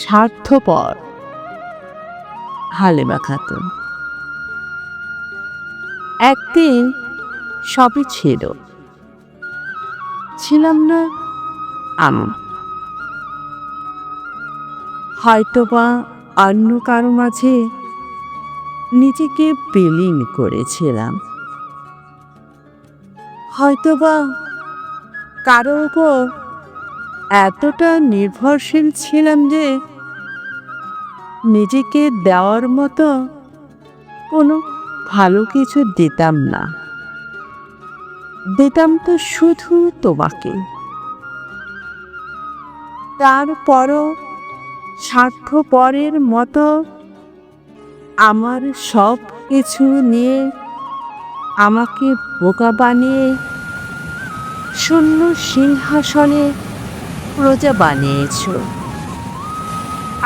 স্বার্থপর। হালিমা খাতুন। একদিন সবই ছিল, ছিলাম না আমি। হয়তোবা অন্য কারো মাঝে নিজেকে বিলীন করেছিলাম, হয়তোবা কারো উপর এতটা নির্ভরশীল ছিলাম যে নিজেকে দেওয়ার মতো কোনো ভালো কিছু দিতাম না। দিতাম তো শুধু তোমাকে। তারপরও স্বার্থপরের মতো আমার সব কিছু নিয়ে আমাকে বোকা বানিয়ে শূন্য সিংহাসনে প্রজা বানিয়েছ,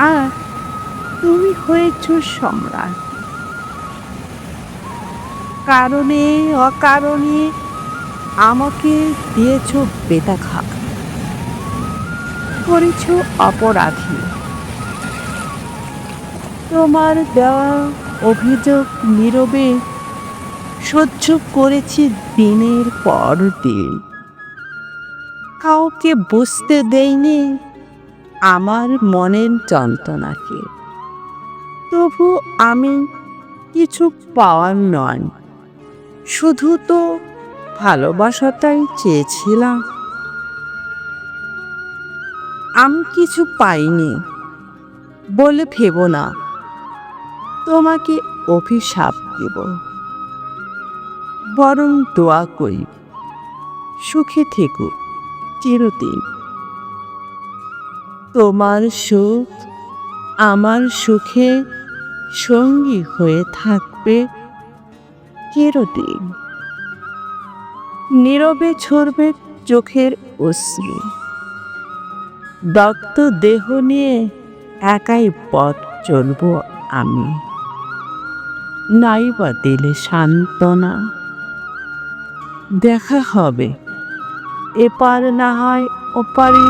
আর তুমি হয়েছ সম্রাট। কারণে অকারণে আমাকে দিয়েছ বেতাঘাত, করেছ অপরাধী। তোমার দেওয়া অভিযোগ নীরবে সহ্য করেছি দিনের পর দিন। কাউকে বুঝতে দেইনি আমার মনের যন্ত্রণাকে। তবু আমি কিছু পাওয়ার নয়, শুধু তো ভালোবাসাটাই চেয়েছিলাম। আমি কিছু পাইনি বলে ভেবো না তোমাকে অভিশাপ দেব, বরং দোয়া করি সুখে থেকো চিরদিন। তোমার সুখ আমার সুখে সঙ্গী হয়ে থাকবে চিরদিন। নীরবে ঝরবে চোখের অশ্রু, দগ্ধ দেহ নিয়ে একাই পথ চলব আমি। নাই বা দিলে সান্ত্বনা, দেখা হবে এপার না হয় ওপারে।